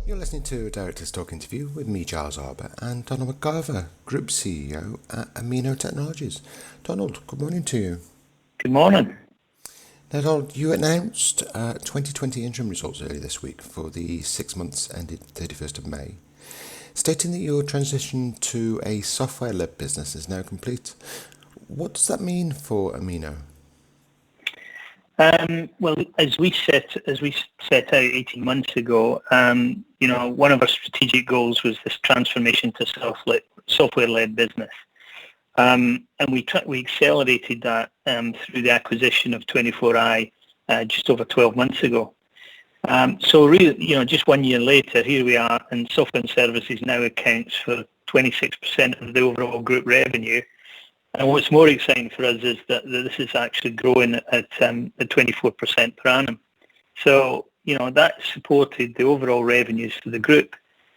You're listening to a Director's Talk interview with me, Giles Arbour, and Donald McGava, Group CEO at Amino Technologies. Donald, good morning to you. Good morning. Now, Donald, you announced 2020 interim results earlier this week for the 6 months ended 31st of May, stating that your transition to a software-led business is now complete. What does that mean for Amino? Well, as we set out 18 months ago, one of our strategic goals was this transformation to software-led business, and we accelerated that through the acquisition of 24i just over 12 months ago. So really, just 1 year later, here we are, and software and services now accounts for 26% of the overall group revenue. And what's more exciting for us is that this is actually growing at 24% per annum. So, that supported the overall revenues for the group,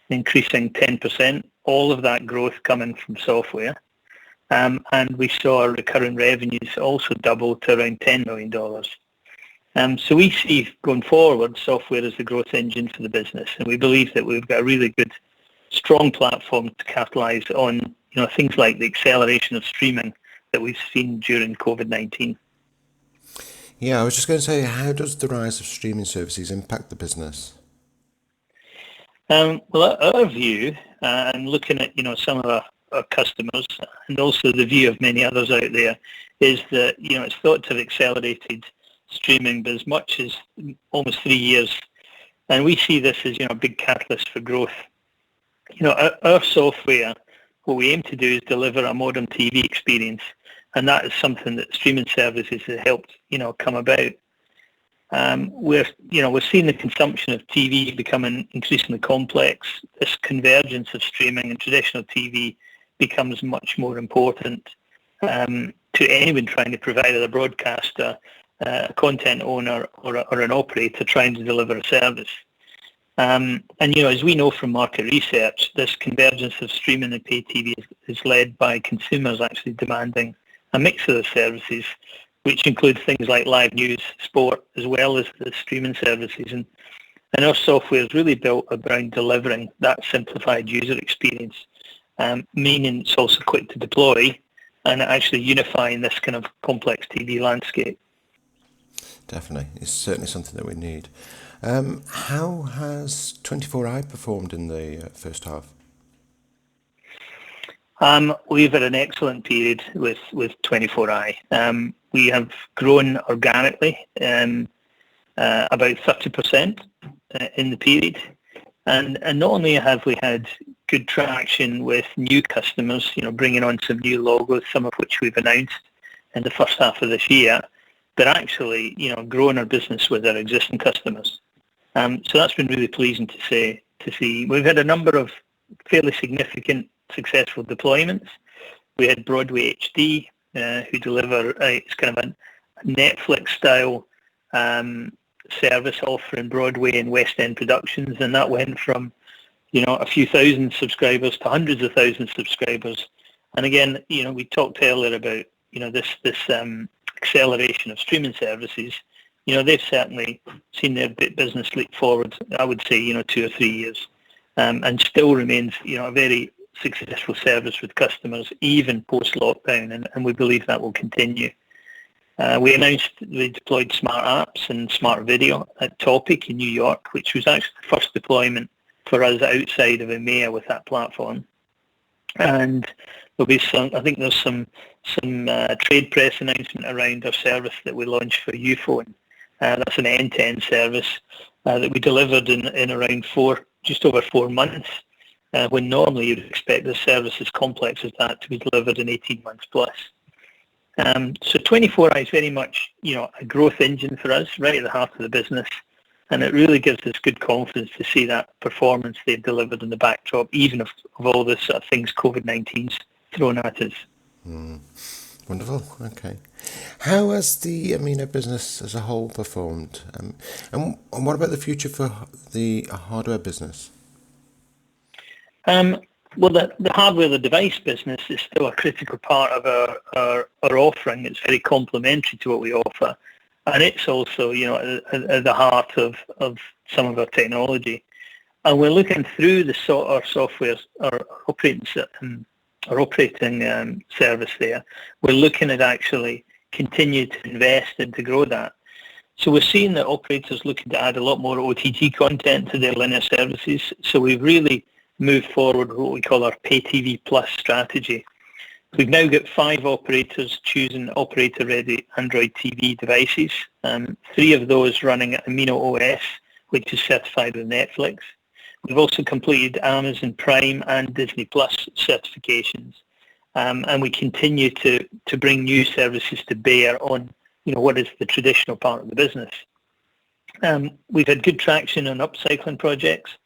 increasing 10%, all of that growth coming from software. And we saw our recurring revenues also double to around $10 million. So we see going forward software as the growth engine for the business. And we believe that we've got a really good, strong platform to capitalise on things like the acceleration of streaming that we've seen during COVID-19. Yeah, I was just going to say, how does the rise of streaming services impact the business? Well, our view, and looking at some of our customers, and also the view of many others out there, is that it's thought to have accelerated streaming by as much as almost 3 years, and we see this as a big catalyst for growth. Our software, what we aim to do is deliver a modern TV experience, and that is something that streaming services have helped come about. We're seeing the consumption of TV becoming increasingly complex. This convergence of streaming and traditional TV becomes much more important to anyone trying to provide a broadcaster, a content owner, or an operator trying to deliver a service. And as we know from market research, this convergence of streaming and pay TV is led by consumers actually demanding a mix of the services, which includes things like live news, sport, as well as the streaming services. And our software is really built around delivering that simplified user experience, meaning it's also quick to deploy and actually unifying this kind of complex TV landscape. Definitely. It's certainly something that we need. How has 24i performed in the first half? We've had an excellent period with 24i. We have grown organically about 30% in the period. And not only have we had good traction with new customers, bringing on some new logos, some of which we've announced in the first half of this year, but actually, growing our business with our existing customers. So that's been really pleasing to see. We've had a number of fairly significant successful deployments. We had Broadway HD, who deliver it's kind of a Netflix-style service offering Broadway and West End productions, and that went from a few thousand subscribers to hundreds of thousands of subscribers. And again, we talked earlier about this acceleration of streaming services. They've certainly seen their business leap forward, I would say, 2 or 3 years, and still remains, a very successful service with customers, even post-lockdown, and we believe that will continue. We announced we deployed smart apps and smart video at Topic in New York, which was actually the first deployment for us outside of EMEA with that platform. And there'll be there's some trade press announcement around our service that we launched for Uphone. That's an end-to-end service that we delivered in around just over 4 months, when normally you'd expect a service as complex as that to be delivered in 18 months plus. So 24i is very much, a growth engine for us, right at the heart of the business, and it really gives us good confidence to see that performance they've delivered in the backdrop, even of all the sort of things COVID-19's thrown at us. Wonderful. Okay. How has the Amino business as a whole performed? And what about the future for the hardware business? Well, the hardware, the device business is still a critical part of our offering. It's very complementary to what we offer. And it's also, at the heart of some of our technology. And we're looking through our software, our operating service there. We're looking at actually continue to invest and to grow that. So we're seeing that operators looking to add a lot more OTT content to their linear services. So we've really moved forward with what we call our Pay TV Plus strategy. We've now got 5 operators choosing operator-ready Android TV devices. 3 of those running Amino OS, which is certified with Netflix. We've also completed Amazon Prime and Disney Plus certifications. And we continue to bring new services to bear on what is the traditional part of the business. We've had good traction on upcycling projects,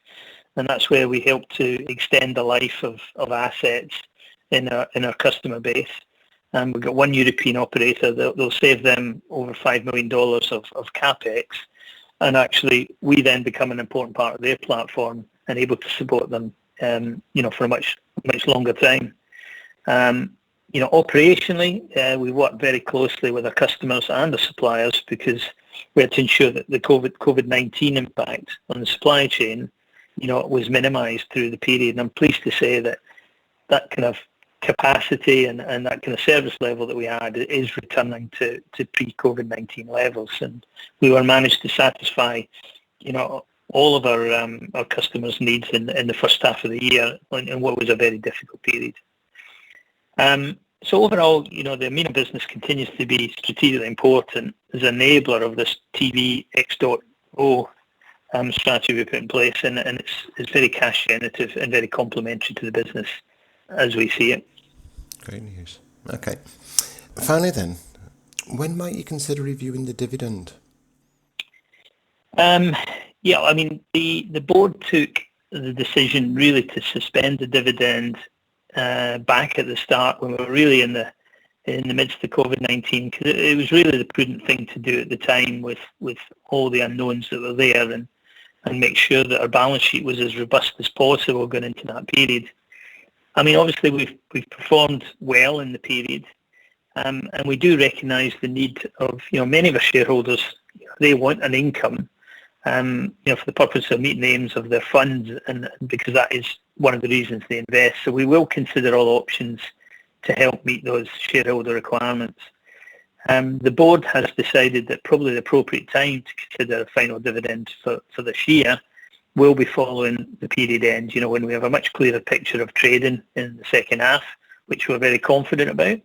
and that's where we help to extend the life of assets in our customer base. We've got one European operator that they'll save them over $5 million of capex, and actually we then become an important part of their platform and able to support them, for a much longer time. Operationally, we work very closely with our customers and the suppliers because we had to ensure that the COVID-19 impact on the supply chain, was minimised through the period. And I'm pleased to say that kind of capacity and that kind of service level that we had is returning to pre-COVID-19 levels, and we were managed to satisfy, all of our customers' needs in the first half of the year in what was a very difficult period. So overall, the Amino business continues to be strategically important as an enabler of this TV X.O 0 strategy we put in place, and it's very cash generative and very complementary to the business as we see it. Great news. Okay. Finally then, when might you consider reviewing the dividend? The board took the decision really to suspend the dividend back at the start when we were really in the midst of COVID-19, because it was really the prudent thing to do at the time with all the unknowns that were there, and make sure that our balance sheet was as robust as possible going into that period. Obviously we've performed well in the period, and we do recognise the need of many of our shareholders. They want an income, for the purpose of meeting the aims of their funds, and because that is one of the reasons they invest. So we will consider all options to help meet those shareholder requirements. The board has decided that probably the appropriate time to consider a final dividend for this year will be following the period end, when we have a much clearer picture of trading in the second half, which we're very confident about,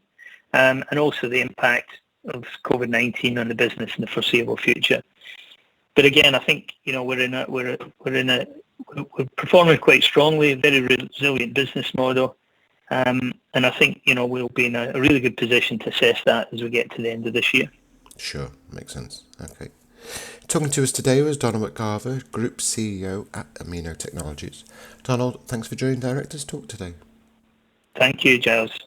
and also the impact of COVID-19 on the business in the foreseeable future. But again, I think we're performing quite strongly, a very resilient business model, and I think we'll be in a really good position to assess that as we get to the end of this year. Sure, makes sense. Okay. Talking to us today was Donald McGava, Group CEO at Amino Technologies. Donald, thanks for joining Directors Talk today. Thank you, Giles.